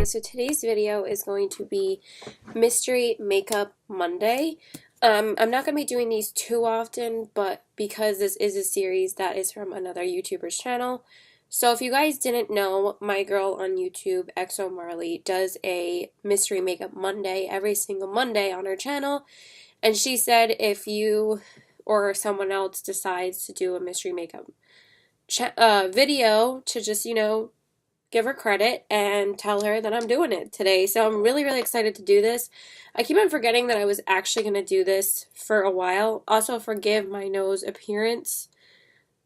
guys, so today's video is going to be Mystery Makeup Monday. I'm not going to be doing these too often, but because this is a series that is from another YouTuber's channel. So if you guys didn't know, my girl on YouTube, XO Marley, does a Mystery Makeup Monday every single Monday on her channel. And she said if you or someone else decides to do a Mystery Makeup video to just, give her credit and tell her that I'm doing it today. So I'm really, really excited to do this. I keep on forgetting that I was actually going to do this for a while. Also, forgive my nose appearance.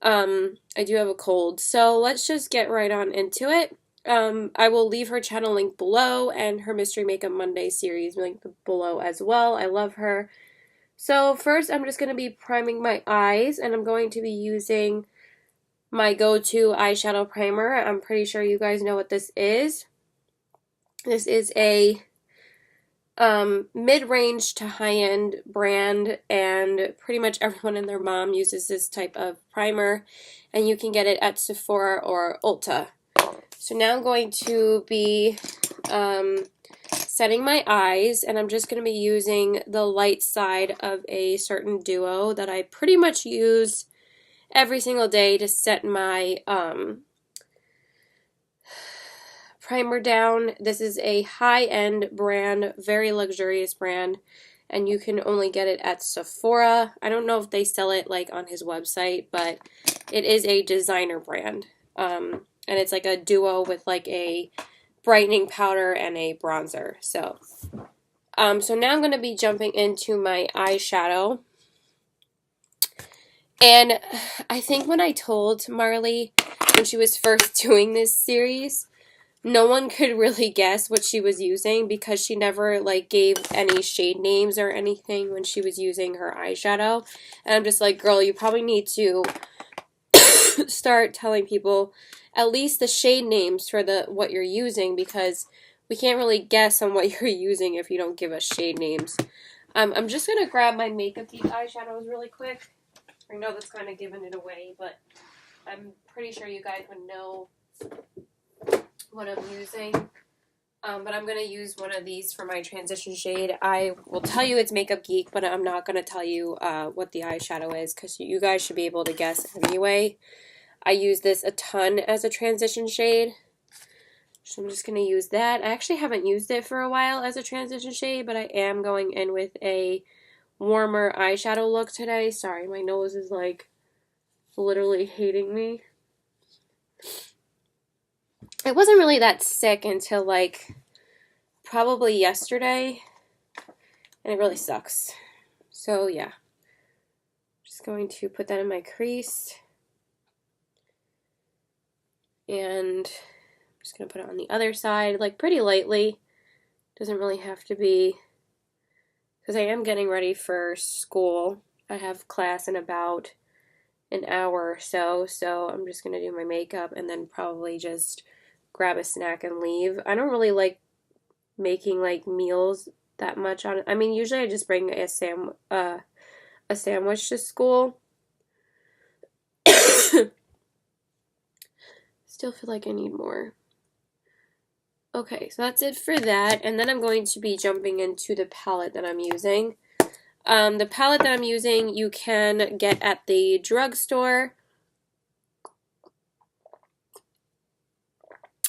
I do have a cold. So let's just get right on into it. I will leave her channel link below and her Mystery Makeup Monday series link below as well. I love her. So first, I'm just going to be priming my eyes, and I'm going to be using my go-to eyeshadow primer. I'm pretty sure you guys know what this is. This is a mid-range to high-end brand, and pretty much everyone and their mom uses this type of primer, and you can get it at Sephora or Ulta. So now I'm going to be setting my eyes, and I'm just going to be using the light side of a certain duo that I pretty much use every single day to set my primer down. This is a high-end brand, very luxurious brand, and you can only get it at Sephora. I don't know if they sell it like on his website, but it is a designer brand. And it's like a duo with like a brightening powder and a bronzer. So now I'm going to be jumping into my eyeshadow. And I think when I told Marley when she was first doing this series, no one could really guess what she was using because she never like gave any shade names or anything when she was using her eyeshadow. And I'm just like, girl, you probably need to start telling people at least the shade names for what you're using, because we can't really guess on what you're using if you don't give us shade names. I'm just going to grab my Makeup Geek eyeshadows really quick. I know that's kind of giving it away, but I'm pretty sure you guys would know what I'm using. But I'm going to use one of these for my transition shade. I will tell you it's Makeup Geek, but I'm not going to tell you what the eyeshadow is, because you guys should be able to guess anyway. I use this a ton as a transition shade, so I'm just going to use that. I actually haven't used it for a while as a transition shade, but I am going in with a warmer eyeshadow look today. Sorry, my nose is like literally hating me. I wasn't really that sick until like probably yesterday, and it really sucks. So yeah, just going to put that in my crease, and I'm just going to put it on the other side like pretty lightly. Doesn't really have to be, because I am getting ready for school. I have class in about an hour or so, so I'm just going to do my makeup and then probably just grab a snack and leave. I don't really like making like meals that much on it. I mean, usually I just bring a sandwich to school. Still feel like I need more. Okay, so that's it for that, and then I'm going to be jumping into the palette that I'm using. The palette that I'm using you can get at the drugstore.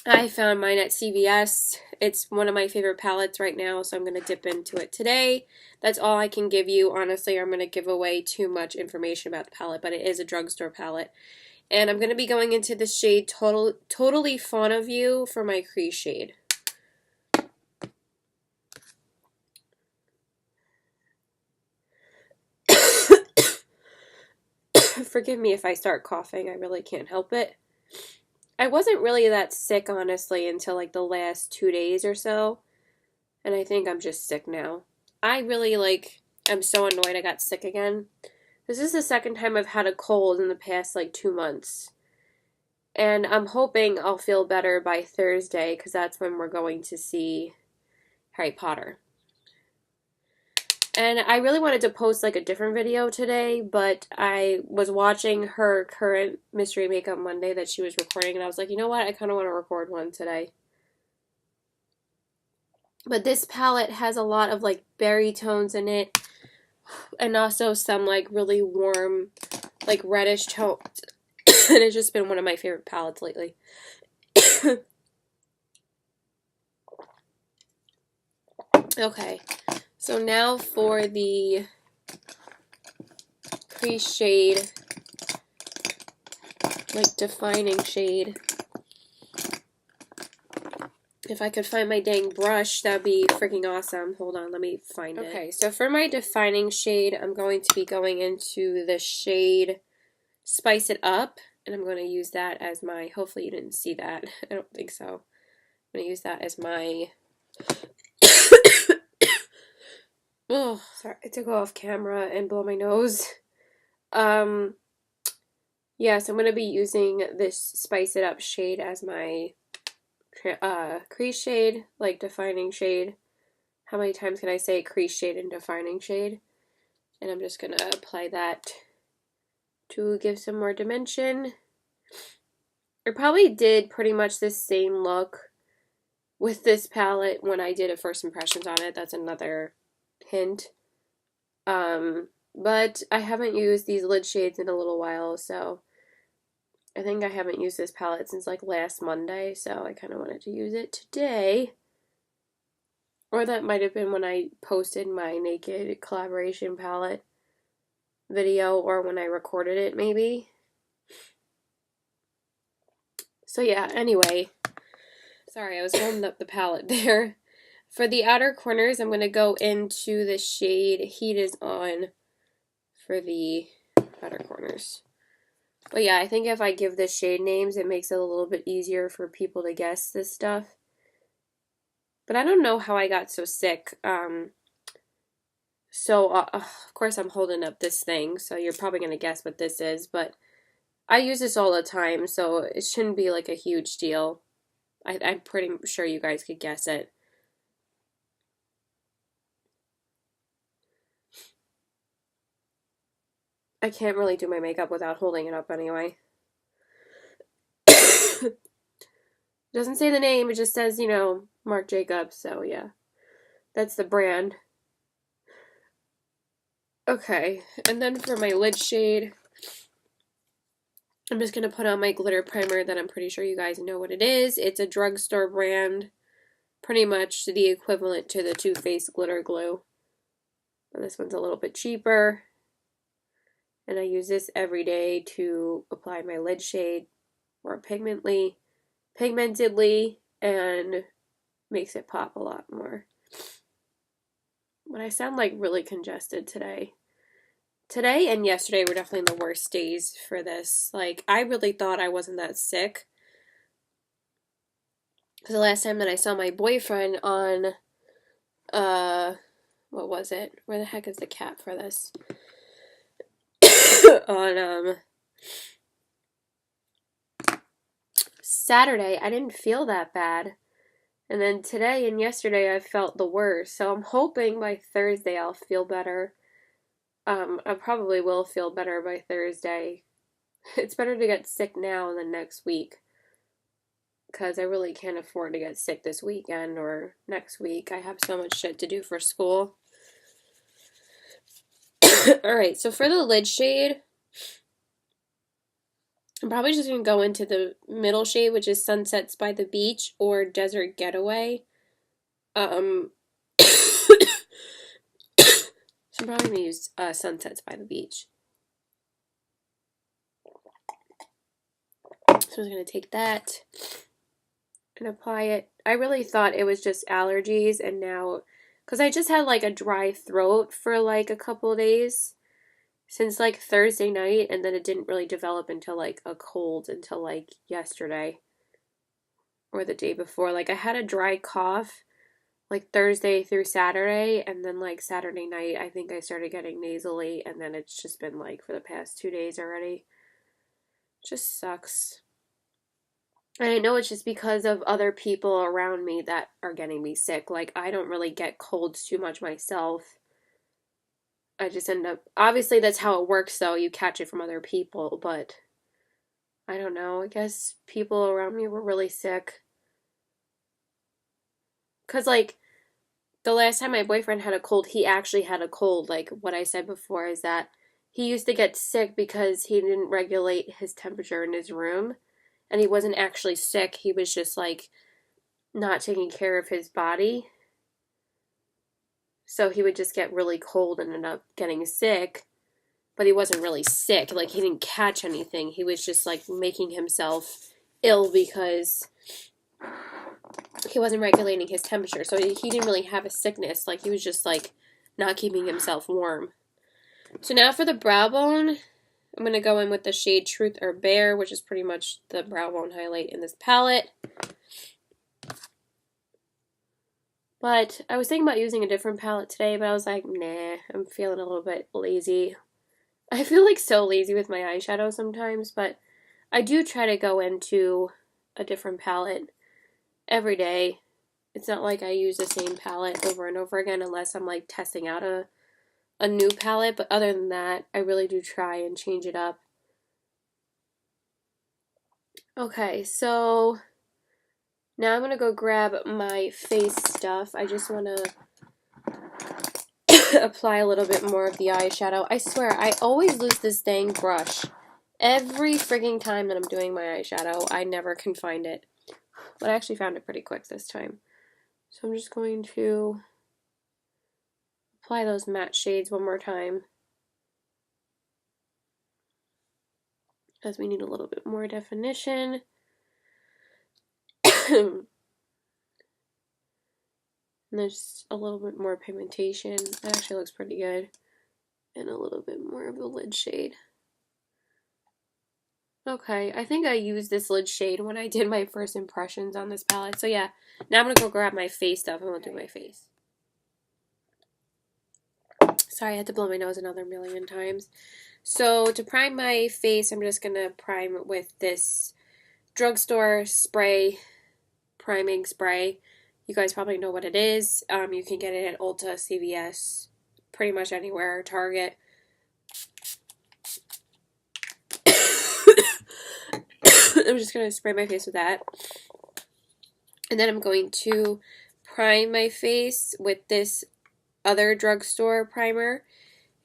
I found mine at CVS. It's one of my favorite palettes right now, so I'm going to dip into it today. That's all I can give you. Honestly, I'm going to give away too much information about the palette, but it is a drugstore palette. And I'm going to be going into the shade Totally Fawn of You for my crease shade. Forgive me if I start coughing. I really can't help it. I wasn't really that sick, honestly, until like the last 2 days or so. And I think I'm just sick now. I really I'm so annoyed I got sick again. This is the second time I've had a cold in the past like 2 months. And I'm hoping I'll feel better by Thursday, because that's when we're going to see Harry Potter. And I really wanted to post like a different video today, but I was watching her current Mystery Makeup Monday that she was recording, and I was like, you know what, I kind of want to record one today. But this palette has a lot of like berry tones in it, and also some like really warm, like reddish tones. And it's just been one of my favorite palettes lately. Okay, so now for the crease shade, like defining shade. If I could find my dang brush, that'd be freaking awesome. Hold on, let me find it. Okay, so for my defining shade, I'm going to be going into the shade Spice It Up, and I'm going to use that as my, hopefully you didn't see that. I don't think so. I'm going to use that as my, oh, sorry, I took off camera and blow my nose. Yeah, so I'm going to be using this Spice It Up shade as my crease shade, like defining shade. How many times can I say crease shade and defining shade? And I'm just going to apply that to give some more dimension. I probably did pretty much the same look with this palette when I did a first impressions on it. That's another hint. But I haven't used these lid shades in a little while, so I think I haven't used this palette since like last Monday, so I kind of wanted to use it today. Or that might have been when I posted my Naked collaboration palette video, or when I recorded it, maybe. So yeah, anyway. Sorry, I was holding up the palette there. For the outer corners, I'm going to go into the shade Heat Is On for the outer corners. But yeah, I think if I give this shade names, it makes it a little bit easier for people to guess this stuff. But I don't know how I got so sick. Of course I'm holding up this thing, so you're probably going to guess what this is. But I use this all the time, so it shouldn't be like a huge deal. I'm pretty sure you guys could guess it. I can't really do my makeup without holding it up anyway. It doesn't say the name, it just says, you know, Marc Jacobs, so yeah. That's the brand. Okay, and then for my lid shade, I'm just going to put on my glitter primer that I'm pretty sure you guys know what it is. It's a drugstore brand, pretty much the equivalent to the Too Faced glitter glue. And this one's a little bit cheaper. And I use this every day to apply my lid shade more pigmentedly, and makes it pop a lot more. But I sound like really congested today. Today and yesterday were definitely the worst days for this. Like, I really thought I wasn't that sick. Because the last time that I saw my boyfriend on, what was it? Where the heck is the cap for this? On, Saturday, I didn't feel that bad. And then today and yesterday, I felt the worst. So I'm hoping by Thursday I'll feel better. I probably will feel better by Thursday. It's better to get sick now than next week. Because I really can't afford to get sick this weekend or next week. I have so much shit to do for school. Alright, so for the lid shade, I'm probably just going to go into the middle shade, which is Sunsets by the Beach or Desert Getaway. So I'm probably going to use Sunsets by the Beach. So I'm just going to take that and apply it. I really thought it was just allergies, and now, because I just had like a dry throat for like a couple of days since like Thursday night, and then it didn't really develop until like a cold until like yesterday or the day before. Like I had a dry cough like Thursday through Saturday, and then like Saturday night I think I started getting nasally, and then it's just been like for the past 2 days already. It just sucks. And I know it's just because of other people around me that are getting me sick. Like, I don't really get colds too much myself. I just end up, obviously that's how it works though, you catch it from other people, but I don't know, I guess people around me were really sick. Because like, the last time my boyfriend had a cold, he actually had a cold. Like what I said before is that he used to get sick because he didn't regulate his temperature in his room. And he wasn't actually sick. He was just like not taking care of his body. So he would just get really cold and end up getting sick. But he wasn't really sick. Like he didn't catch anything. He was just like making himself ill because he wasn't regulating his temperature. So he didn't really have a sickness. Like he was just like not keeping himself warm. So now for the brow bone, I'm going to go in with the shade Truth or Bear, which is pretty much the brow bone highlight in this palette. But I was thinking about using a different palette today, but I was like, nah, I'm feeling a little bit lazy. I feel like so lazy with my eyeshadow sometimes, but I do try to go into a different palette every day. It's not like I use the same palette over and over again unless I'm like testing out a new palette, but other than that, I really do try and change it up. Okay, so now I'm going to go grab my face stuff. I just want to apply a little bit more of the eyeshadow. I swear, I always lose this dang brush. Every frigging time that I'm doing my eyeshadow, I never can find it. But I actually found it pretty quick this time. So I'm just going to apply those matte shades one more time, as we need a little bit more definition. And there's a little bit more pigmentation. That actually looks pretty good. And a little bit more of the lid shade. Okay, I think I used this lid shade when I did my first impressions on this palette. So yeah, now I'm going to go grab my face stuff and we'll do my face. Sorry, I had to blow my nose another million times. So to prime my face, I'm just going to prime with this drugstore spray, priming spray. You guys probably know what it is. You can get it at Ulta, CVS, pretty much anywhere, Target. I'm just going to spray my face with that. And then I'm going to prime my face with this other drugstore primer.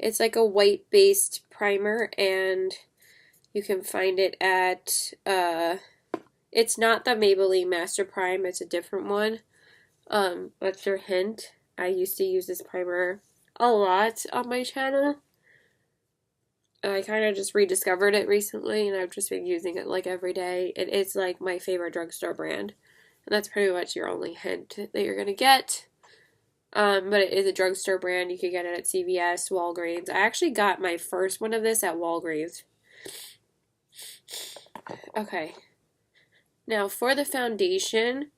It's like a white-based primer, and you can find it at, it's not the Maybelline Master Prime, it's a different one. That's your hint. I used to use this primer a lot on my channel. I kind of just rediscovered it recently, and I've just been using it like every day. It's like my favorite drugstore brand, and that's pretty much your only hint that you're gonna get. But it is a drugstore brand. You can get it at CVS, Walgreens. I actually got my first one of this at Walgreens. Okay. Now for the foundation,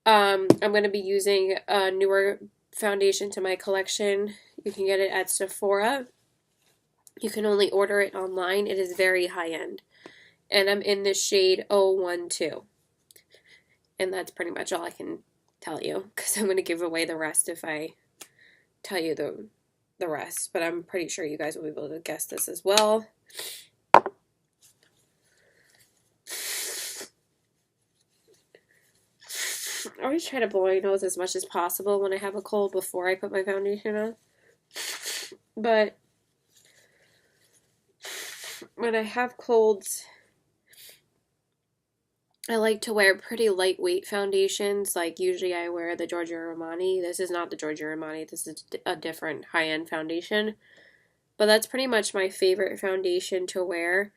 I'm going to be using a newer foundation to my collection. You can get it at Sephora. You can only order it online. It is very high-end. And I'm in the shade 012. And that's pretty much all I can tell you, because I'm going to give away the rest if I tell you the rest. But I'm pretty sure you guys will be able to guess this as well. I always try to blow my nose as much as possible when I have a cold before I put my foundation on. But when I have colds, I like to wear pretty lightweight foundations. Like usually I wear the Giorgio Armani. This is not the Giorgio Armani. This is a different high-end foundation. But that's pretty much my favorite foundation to wear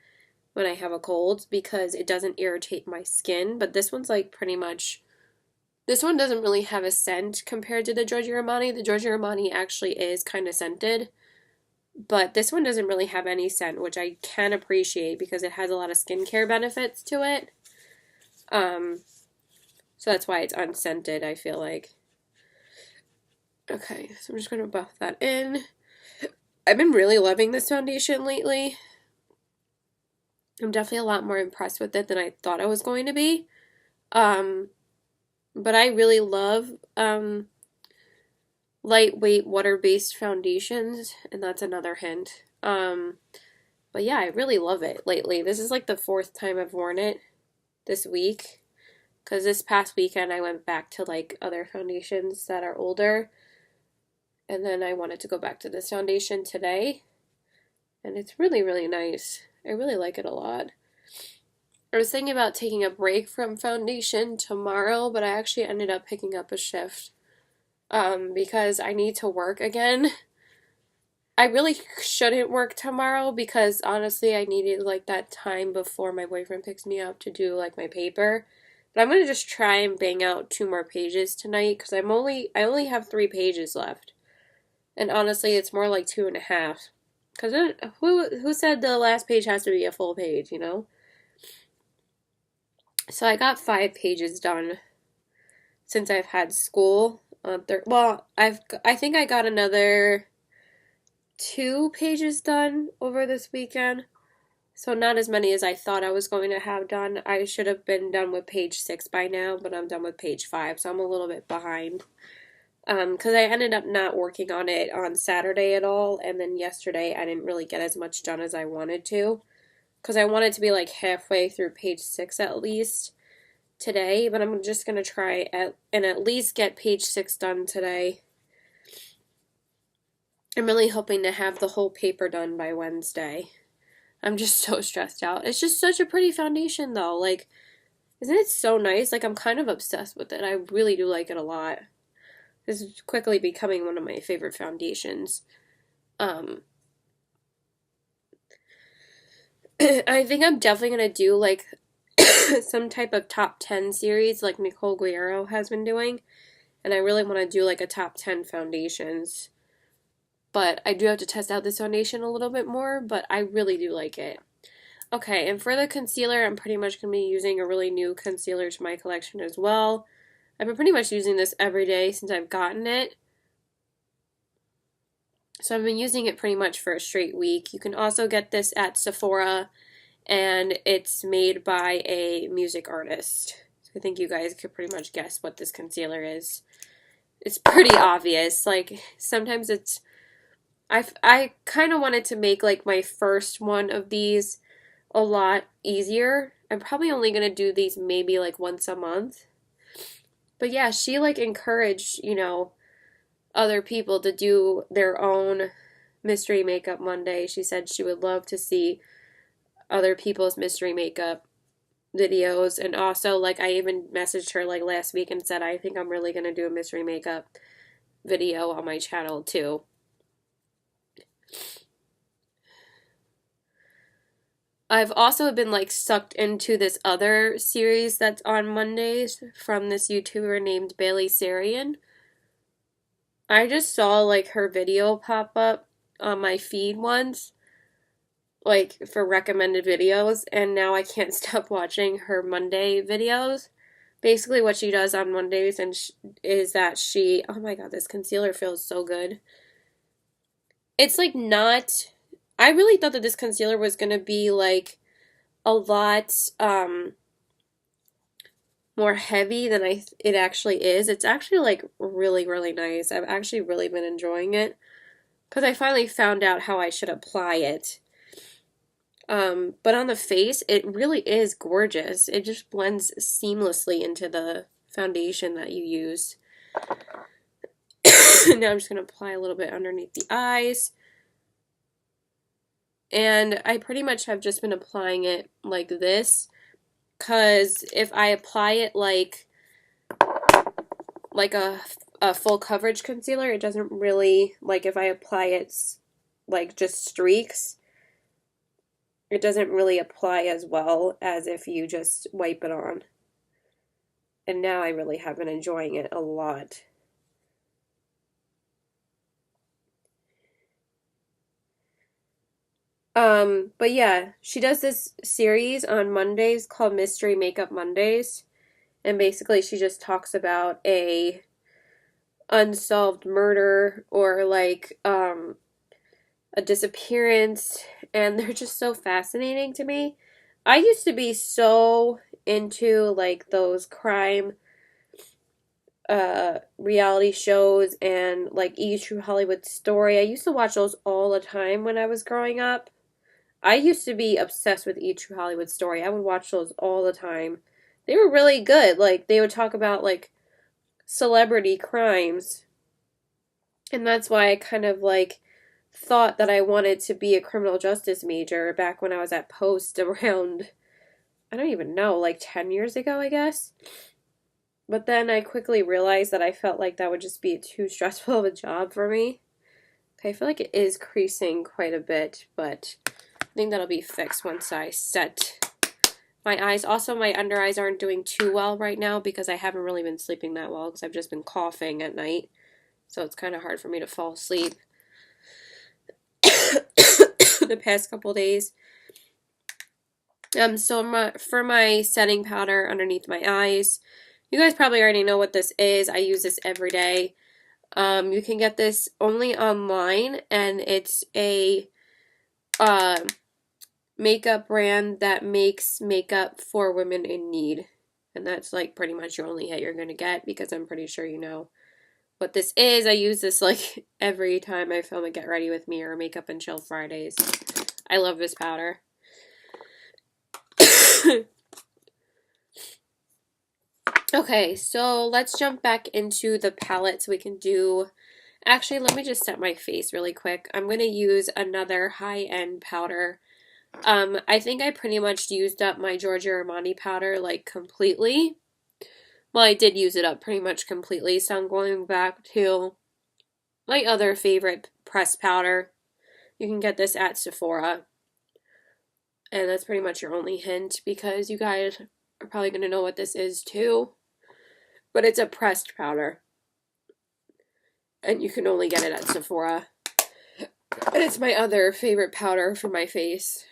when I have a cold because it doesn't irritate my skin. But this one's like pretty much... This one doesn't really have a scent compared to the Giorgio Armani. The Giorgio Armani actually is kind of scented. But this one doesn't really have any scent, which I can appreciate because it has a lot of skincare benefits to it. So that's why it's unscented, I feel like. Okay, so I'm just going to buff that in. I've been really loving this foundation lately. I'm definitely a lot more impressed with it than I thought I was going to be. But I really love lightweight water-based foundations, and that's another hint. But yeah, I really love it lately. This is like the 4th time I've worn it this week. Because this past weekend I went back to like other foundations that are older. And then I wanted to go back to this foundation today. And it's really, really nice. I really like it a lot. I was thinking about taking a break from foundation tomorrow, but I actually ended up picking up a shift because I need to work again. I really shouldn't work tomorrow because honestly, I needed like that time before my boyfriend picks me up to do like my paper. But I'm gonna just try and bang out 2 more pages tonight because I only have 3 pages left, and honestly, it's more like 2.5. Because who said the last page has to be a full page, you know? So I got 5 pages done since I've had school. Well, I think I got another 2 pages done over this weekend. So not as many as I thought I was going to have done. I should have been done with page 6 by now, but I'm done with page 5, so I'm a little bit behind. Because I ended up not working on it on Saturday at all, and then yesterday I didn't really get as much done as I wanted to. Because I wanted to be like halfway through page 6 at least today, but I'm just going to try and at least get page 6 done today. I'm really hoping to have the whole paper done by Wednesday. I'm just so stressed out. It's just such a pretty foundation though. Like, isn't it so nice? Like, I'm kind of obsessed with it. I really do like it a lot. This is quickly becoming one of my favorite foundations. I think I'm definitely going to do like some type of top 10 series like Nicole Guerrero has been doing. And I really want to do like a top 10 foundations. But I do have to test out this foundation a little bit more, but I really do like it. Okay, and for the concealer, I'm pretty much going to be using a really new concealer to my collection as well. I've been pretty much using this every day since I've gotten it. So I've been using it pretty much for a straight week. You can also get this at Sephora, and it's made by a music artist. So I think you guys could pretty much guess what this concealer is. It's pretty obvious. Like, sometimes it's... I kind of wanted to make like my first one of these a lot easier. I'm probably only going to do these maybe like once a month. But yeah, she like encouraged, other people to do their own mystery makeup Monday. She said she would love to see other people's mystery makeup videos. And also, like, I even messaged her like last week and said I think I'm really going to do a mystery makeup video on my channel too. I've also been like sucked into this other series that's on Mondays from this YouTuber named Bailey Sarian. I just saw like her video pop up on my feed once, like for recommended videos, and now I can't stop watching her Monday videos. Basically, what she does on Mondays is that oh my god, this concealer feels so good. It's like not. I really thought that this concealer was gonna be like a lot more heavy than it actually is. It's actually like really, really nice. I've actually really been enjoying it because I finally found out how I should apply it. But on the face, it really is gorgeous. It just blends seamlessly into the foundation that you use. Now I'm just going to apply a little bit underneath the eyes. And I pretty much have just been applying it like this, because if I apply it like a full coverage concealer, it doesn't really, like if I apply it like just streaks, it doesn't really apply as well as if you just wipe it on. And now I really have been enjoying it a lot. But yeah, she does this series on Mondays called Mystery Makeup Mondays. And basically she just talks about a unsolved murder or like a disappearance, and they're just so fascinating to me. I used to be so into like those crime reality shows and like E! True Hollywood Story. I used to watch those all the time when I was growing up. I used to be obsessed with E! True Hollywood Story. I would watch those all the time. they were really good. Like, they would talk about, like, celebrity crimes. And that's why I kind of, like, thought that I wanted to be a criminal justice major back when I was at Post around, I don't even know, like 10 years ago, I guess. But then I quickly realized that I felt like that would just be too stressful of a job for me. Okay, I feel like it is creasing quite a bit, but I think that'll be fixed once I set my eyes. Also, my under eyes aren't doing too well right now because I haven't really been sleeping that well because I've just been coughing at night. So it's kind of hard for me to fall asleep the past couple days. So for my setting powder underneath my eyes, you guys probably already know what this is. I use this every day. You can get this only online, and it's a makeup brand that makes makeup for women in need. And that's like pretty much your only hit you're going to get because I'm pretty sure you know what this is. I use this like every time I film a Get Ready With Me or Makeup and Chill Fridays. I love this powder. Okay, so let's jump back into the palette so we can do... Actually, let me just set my face really quick. I'm going to use another high-end powder. I think I pretty much used up my Giorgio Armani powder, like, completely. Well, I did use it up pretty much completely, so I'm going back to my other favorite pressed powder. You can get this at Sephora. And that's pretty much your only hint, because you guys are probably going to know what this is, too. But it's a pressed powder. And you can only get it at Sephora. And it's my other favorite powder for my face.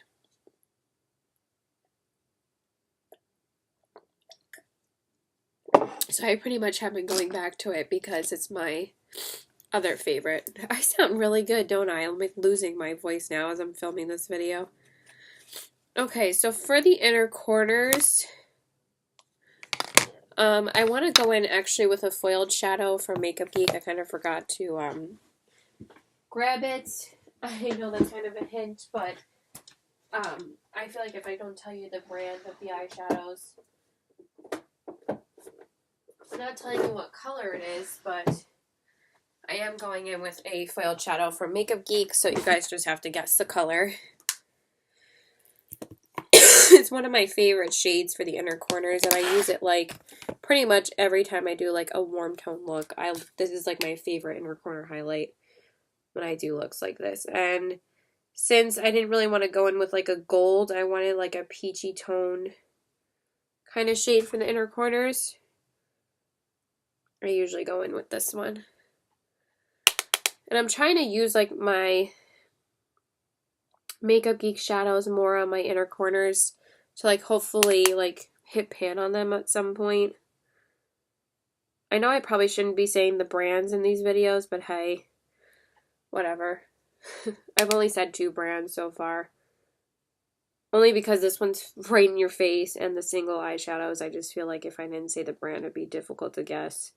So I pretty much have been going back to it because it's my other favorite. I sound really good, don't I? I'm like losing my voice now as I'm filming this video. Okay, so for the inner corners, I want to go in actually with a foiled shadow from Makeup Geek. I kind of forgot to grab it. I know that's kind of a hint, but I feel like if I don't tell you the brand of the eyeshadows, I'm not telling you what color it is, but I am going in with a foiled shadow from Makeup Geek, so you guys just have to guess the color. It's one of my favorite shades for the inner corners, and I use it like pretty much every time I do like a warm tone look. This is like my favorite inner corner highlight when I do looks like this. And since I didn't really want to go in with like a gold, I wanted like a peachy tone kind of shade for the inner corners. I usually go in with this one. And I'm trying to use like my Makeup Geek shadows more on my inner corners to like hopefully like hit pan on them at some point. I know I probably shouldn't be saying the brands in these videos, but hey, whatever. I've only said 2 brands so far. Only because this one's right in your face, and the single eyeshadows, I just feel like if I didn't say the brand, it'd be difficult to guess.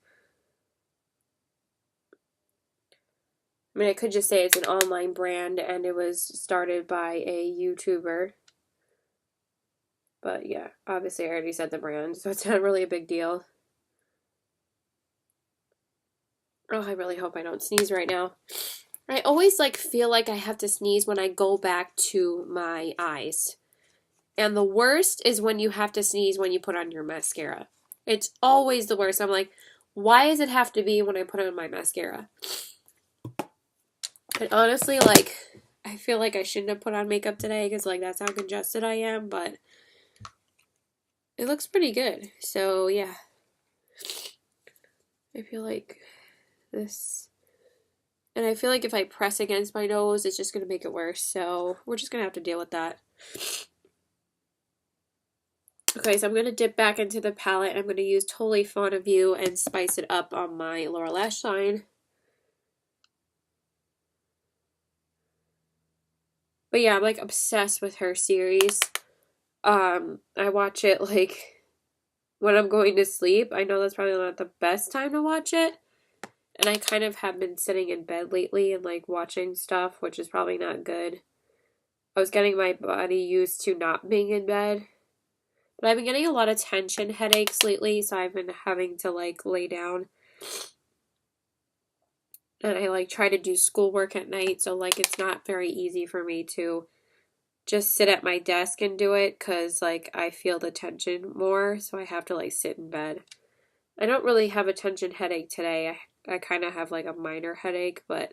I mean, I could just say it's an online brand, and it was started by a YouTuber. But yeah, obviously I already said the brand, so it's not really a big deal. Oh, I really hope I don't sneeze right now. I always like feel like I have to sneeze when I go back to my eyes. And the worst is when you have to sneeze when you put on your mascara. It's always the worst. I'm like, why does it have to be when I put on my mascara? And honestly, like, I feel like I shouldn't have put on makeup today because, like, that's how congested I am, but it looks pretty good. So, yeah. I feel like this... And I feel like if I press against my nose, it's just going to make it worse. So, we're just going to have to deal with that. Okay, so I'm going to dip back into the palette. I'm going to use Totally Fond of You and spice it up on my lower lash line. But yeah, I'm like obsessed with her series. I watch it like when I'm going to sleep. I know that's probably not the best time to watch it. And I kind of have been sitting in bed lately and like watching stuff, which is probably not good. I was getting my body used to not being in bed. But I've been getting a lot of tension headaches lately, so I've been having to like lay down. And I like try to do schoolwork at night, so like it's not very easy for me to just sit at my desk and do it because like I feel the tension more, so I have to like sit in bed. I don't really have a tension headache today. I kind of have like a minor headache, but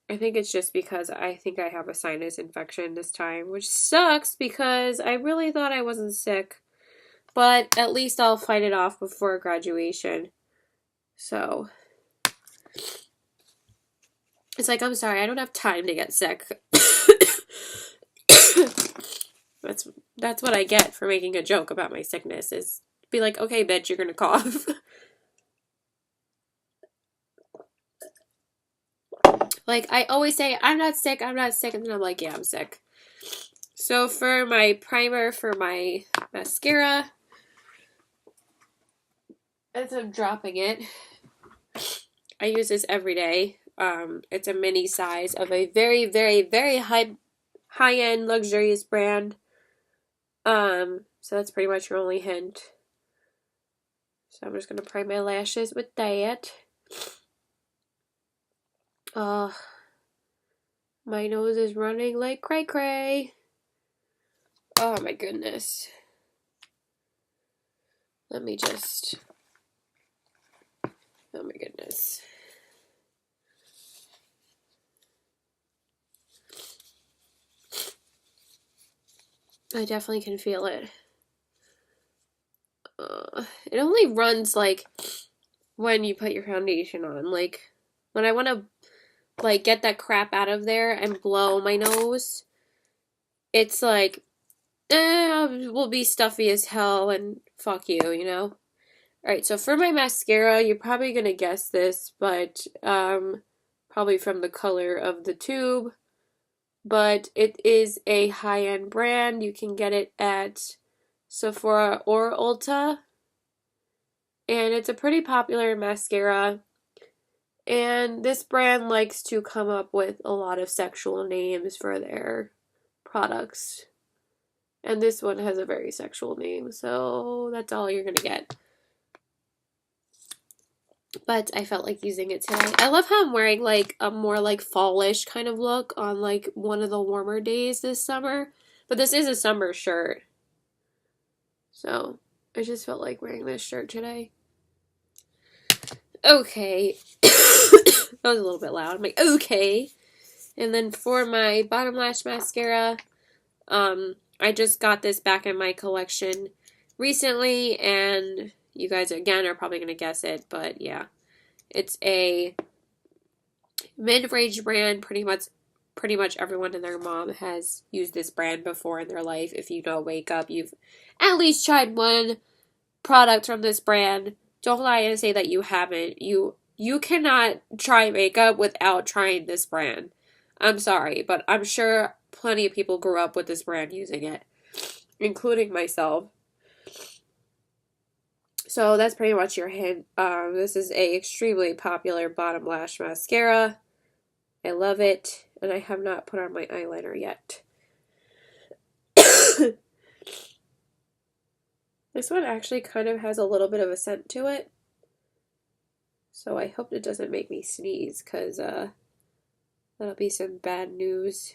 I think it's just because I think I have a sinus infection this time, which sucks because I really thought I wasn't sick. But at least I'll fight it off before graduation. So it's like, I'm sorry, I don't have time to get sick. That's what I get for making a joke about my sickness, is be like, okay, bitch, you're gonna cough. Like, I always say, I'm not sick, and then I'm like, yeah, I'm sick. So for my primer for my mascara, as I'm dropping it, I use this every day. It's a mini size of a very, very, very high-end luxurious brand. So that's pretty much your only hint. So I'm just gonna prime my lashes with that. My nose is running like cray cray. Oh my goodness. Oh my goodness. I definitely can feel it. It only runs like when you put your foundation on. Like when I want to like get that crap out of there and blow my nose, it's like, will be stuffy as hell and fuck you, you know? Alright, so for my mascara, you're probably gonna guess this, but probably from the color of the tube. But it is a high-end brand. You can get it at Sephora or Ulta. And it's a pretty popular mascara. And this brand likes to come up with a lot of sexual names for their products. And this one has a very sexual name, so that's all you're gonna get. But I felt like using it today. I love how I'm wearing like a more like fallish kind of look on like one of the warmer days this summer. But this is a summer shirt. So I just felt like wearing this shirt today. Okay. That was a little bit loud. I'm like, okay. And then for my bottom lash mascara, I just got this back in my collection recently, and you guys again are probably gonna guess it, but yeah. It's a mid-range brand. Pretty much everyone and their mom has used this brand before in their life. If you know Wake Up, you've at least tried one product from this brand. Don't lie and say that you haven't. You cannot try makeup without trying this brand. I'm sorry, but I'm sure plenty of people grew up with this brand using it, including myself. So that's pretty much your hint. This is a extremely popular bottom lash mascara. I love it, and I have not put on my eyeliner yet. This one actually kind of has a little bit of a scent to it. So I hope it doesn't make me sneeze, because that'll be some bad news.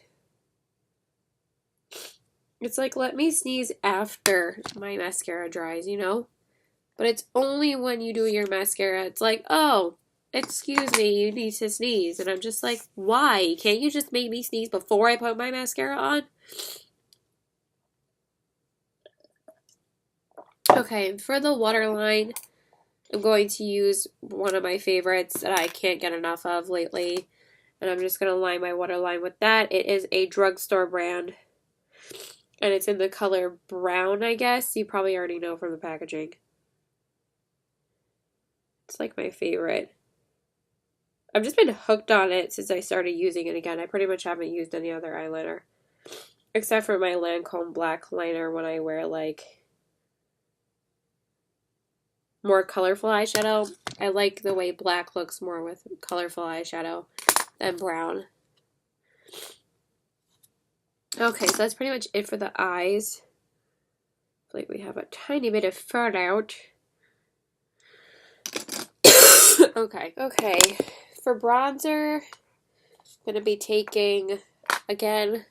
It's like, let me sneeze after my mascara dries, you know? But it's only when you do your mascara, it's like, oh, excuse me, you need to sneeze. And I'm just like, why? Can't you just make me sneeze before I put my mascara on? Okay, for the waterline, I'm going to use one of my favorites that I can't get enough of lately. And I'm just going to line my waterline with that. It is a drugstore brand. And it's in the color brown, I guess. You probably already know from the packaging. It's like my favorite. I've just been hooked on it since I started using it again. I pretty much haven't used any other eyeliner. Except for my Lancome black liner when I wear like more colorful eyeshadow. I like the way black looks more with colorful eyeshadow than brown. Okay, so that's pretty much it for the eyes. Like we have a tiny bit of fur out. Okay. For bronzer, I'm going to be taking, again,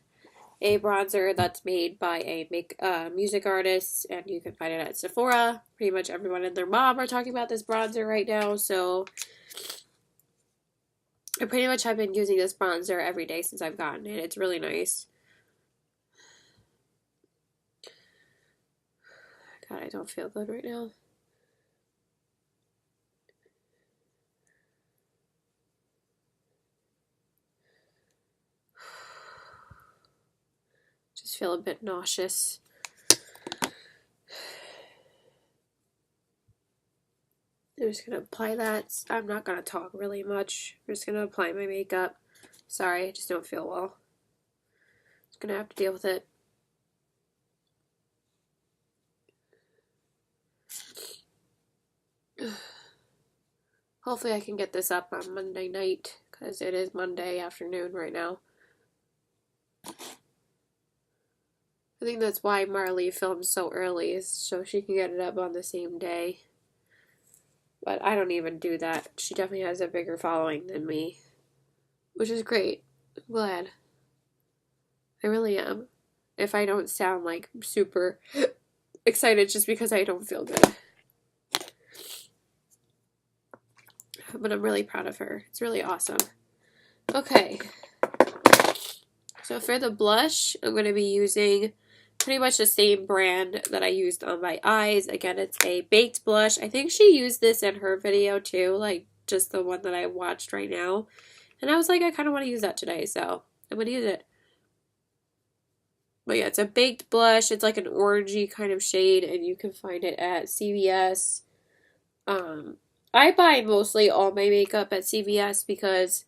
a bronzer that's made by a music artist, and you can find it at Sephora. Pretty much everyone and their mom are talking about this bronzer right now, so I pretty much have been using this bronzer every day since I've gotten it. It's really nice. God, I don't feel good right now. Just feel a bit nauseous. I'm just going to apply that. I'm not going to talk really much. I'm just going to apply my makeup. Sorry, I just don't feel well. Just going to have to deal with it. Hopefully I can get this up on Monday night, because it is Monday afternoon right now. I think that's why Marley films so early, is so she can get it up on the same day. But I don't even do that. She definitely has a bigger following than me, which is great. I'm glad. I really am. If I don't sound like super excited just because I don't feel good. But I'm really proud of her. It's really awesome. Okay. So for the blush, I'm going to be using pretty much the same brand that I used on my eyes. Again, it's a baked blush. I think she used this in her video too, like just the one that I watched right now. And I was like, I kind of want to use that today, so I'm going to use it. But yeah, it's a baked blush. It's like an orangey kind of shade, and you can find it at CVS. I buy mostly all my makeup at CVS because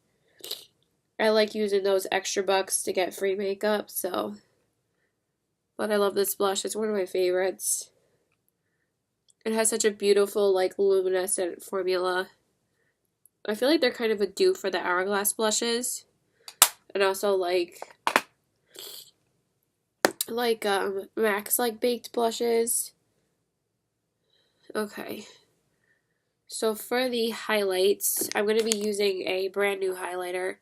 I like using those extra bucks to get free makeup, so. But I love this blush. It's one of my favorites. It has such a beautiful, like, luminescent formula. I feel like they're kind of a dupe for the Hourglass blushes. And also, like MAC's, like, baked blushes. Okay. So for the highlights, I'm going to be using a brand new highlighter.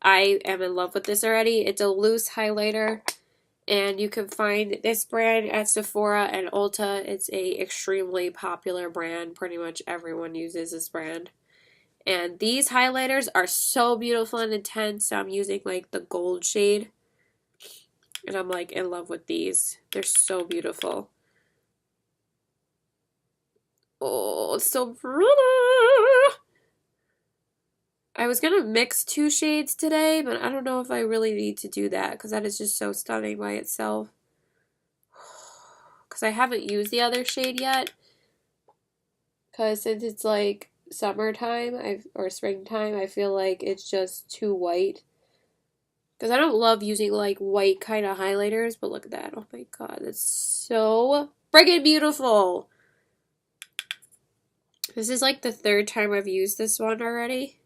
I am in love with this already. It's a loose highlighter, and you can find this brand at Sephora and Ulta. It's a extremely popular brand. Pretty much everyone uses this brand. And these highlighters are so beautiful and intense. So I'm using like the gold shade, and I'm like in love with these. They're so beautiful. Oh, it's so pretty. I was going to mix two shades today, but I don't know if I really need to do that because that is just so stunning by itself. Because I haven't used the other shade yet. Because since it's like summertime or springtime, I feel like it's just too white. Because I don't love using like white kind of highlighters, but look at that. Oh my god, that's so friggin' beautiful. This is like the third time I've used this one already.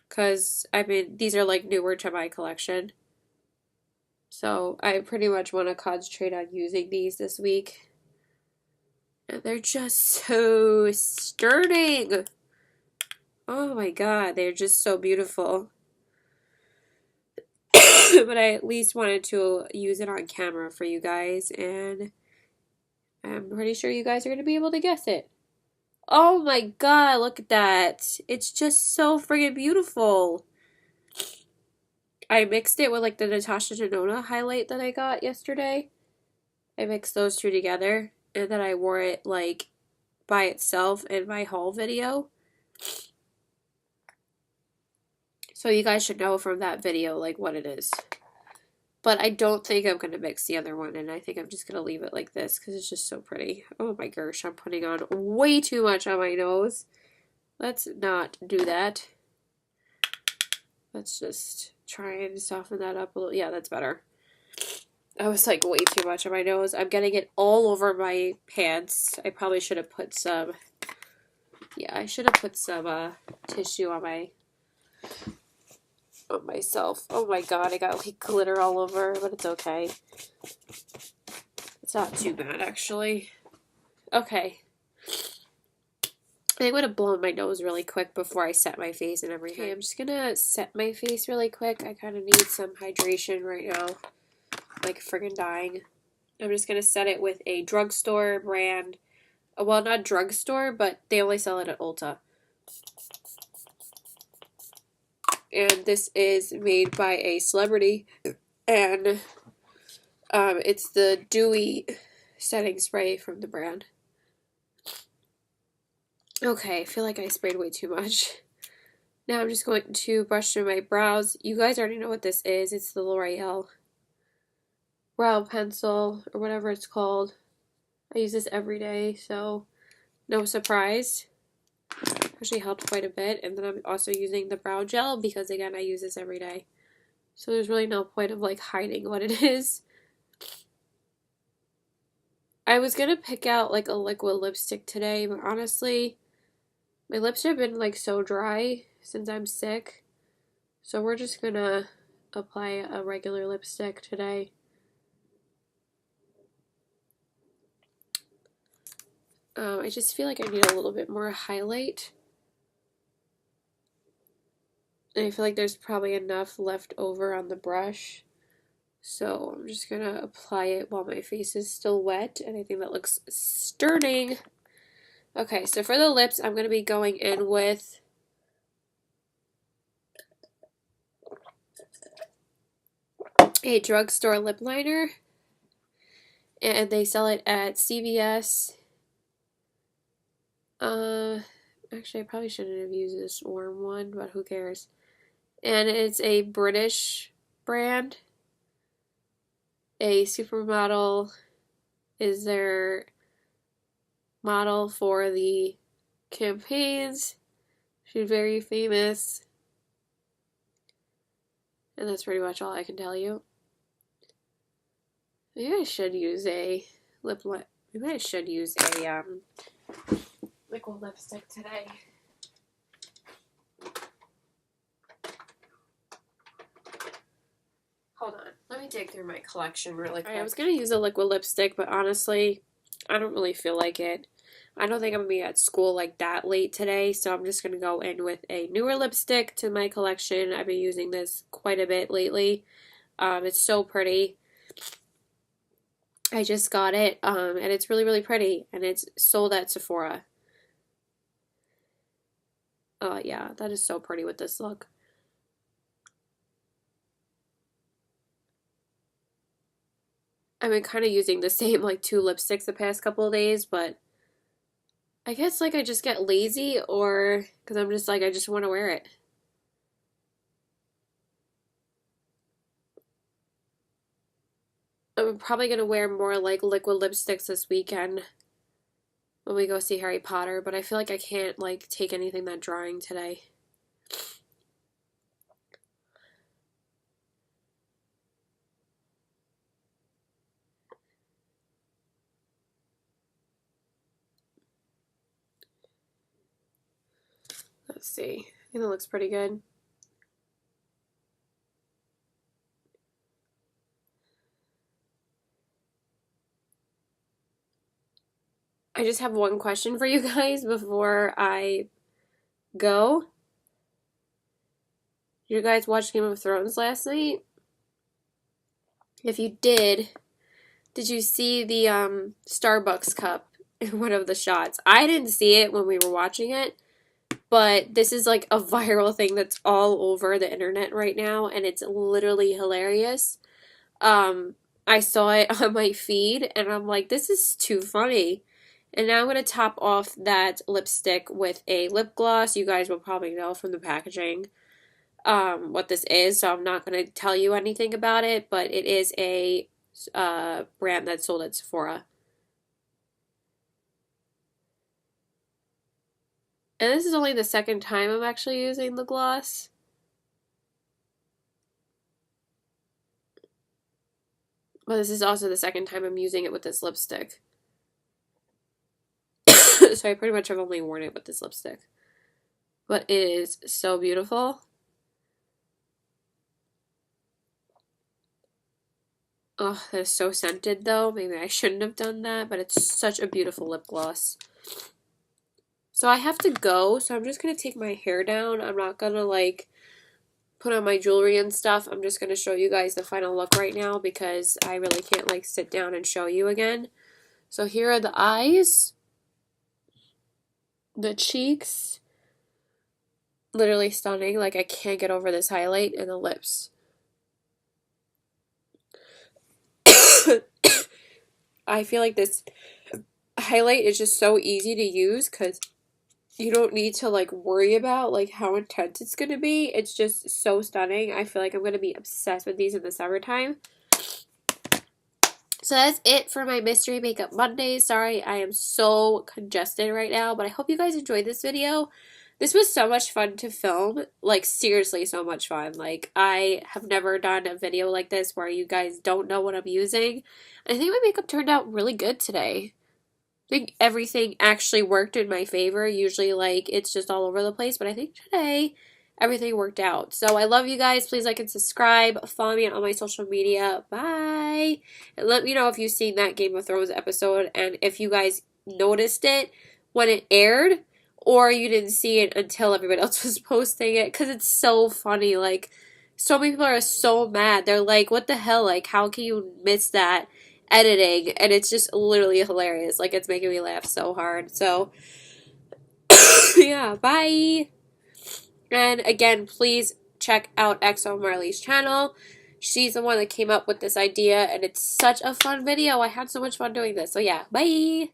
Because, I mean, these are like newer to my collection. So I pretty much want to concentrate on using these this week. And they're just so stunning. Oh my god, they're just so beautiful. But I at least wanted to use it on camera for you guys. And I'm pretty sure you guys are going to be able to guess it. Oh my god, look at that. It's just so friggin' beautiful. I mixed it with like the Natasha Denona highlight that I got yesterday. I mixed those two together, and then I wore it like by itself in my haul video. So you guys should know from that video like what it is. But I don't think I'm going to mix the other one, and I think I'm just going to leave it like this because it's just so pretty. Oh my gosh, I'm putting on way too much on my nose. Let's not do that. Let's just try and soften that up a little. Yeah, that's better. I was like way too much on my nose. I'm getting it all over my pants. I probably should have put some, yeah, I should have put some tissue on myself. Oh my god, I got like glitter all over, but it's okay. It's not too bad, actually. Okay. I think I'm going to blow my nose really quick before I set my face and everything. Okay, I'm just going to set my face really quick. I kind of need some hydration right now. Like friggin' dying. I'm just going to set it with a drugstore brand. Well, not drugstore, but they only sell it at Ulta. And this is made by a celebrity. And it's the Dewy setting spray from the brand. Okay, I feel like I sprayed way too much. Now I'm just going to brush through my brows. You guys already know what this is. It's the L'Oreal brow pencil, or whatever it's called. I use this every day, so no surprise. Actually helped quite a bit. And then I'm also using the brow gel because, again, I use this every day. So there's really no point of, like, hiding what it is. I was going to pick out, like, a liquid lipstick today, but honestly, my lips have been, like, so dry since I'm sick. So we're just going to apply a regular lipstick today. I just feel like I need a little bit more highlight. And I feel like there's probably enough left over on the brush. So I'm just going to apply it while my face is still wet. And I think that looks stunning. Okay, so for the lips, I'm going to be going in with a drugstore lip liner. And they sell it at CVS. Actually, I probably shouldn't have used this warm one, but who cares? And it's a British brand. A supermodel is their model for the campaigns. She's very famous. And that's pretty much all I can tell you. Maybe I should use a liquid lipstick today. Hold on. Let me dig through my collection really quick. I was going to use a liquid lipstick, but honestly, I don't really feel like it. I don't think I'm going to be at school like that late today, so I'm just going to go in with a newer lipstick to my collection. I've been using this quite a bit lately. It's so pretty. I just got it, and it's really, really pretty, and it's sold at Sephora. Yeah, that is so pretty with this look. I've been kind of using the same, like, 2 lipsticks the past couple of days, but I guess, like, I just get lazy, or because I'm just, like, I just want to wear it. I'm probably going to wear more, like, liquid lipsticks this weekend when we go see Harry Potter, but I feel like I can't, like, take anything that drying today. Let's see. I think it looks pretty good. I just have one question for you guys before I go. Did you guys watch Game of Thrones last night? If you did you see the Starbucks cup in one of the shots? I didn't see it when we were watching it, but this is like a viral thing that's all over the internet right now, and it's literally hilarious. I saw it on my feed, and I'm like, this is too funny. And now I'm going to top off that lipstick with a lip gloss. You guys will probably know from the packaging what this is, so I'm not going to tell you anything about it, but it is a brand that's sold at Sephora. And this is only the second time I'm actually using the gloss. But this is also the second time I'm using it with this lipstick. So I pretty much have only worn it with this lipstick. But it is so beautiful. Oh, that is so scented though. Maybe I shouldn't have done that, but it's such a beautiful lip gloss. So I have to go, so I'm just going to take my hair down. I'm not going to like put on my jewelry and stuff. I'm just going to show you guys the final look right now because I really can't like sit down and show you again. So here are the eyes, the cheeks, literally stunning. Like I can't get over this highlight, and the lips. I feel like this highlight is just so easy to use because you don't need to like worry about like how intense it's going to be. It's just so stunning. I feel like I'm going to be obsessed with these in the summertime. So that's it for my Mystery Makeup Monday. Sorry, I am so congested right now, but I hope you guys enjoyed this video. This was so much fun to film. Like, seriously, so much fun. Like, I have never done a video like this where you guys don't know what I'm using. I think my makeup turned out really good today. I think everything actually worked in my favor. Usually, like, it's just all over the place, but I think today everything worked out. So I love you guys. Please like and subscribe. Follow me on all my social media. Bye. And let me know if you've seen that Game of Thrones episode and if you guys noticed it when it aired or you didn't see it until everybody else was posting it, because it's so funny. Like, so many people are so mad. They're like, what the hell? Like, how can you miss that editing? And it's just literally hilarious. Like, it's making me laugh so hard. So, yeah, bye. And again, please check out XO Marley's channel. She's the one that came up with this idea, and it's such a fun video. I had so much fun doing this. So yeah, bye!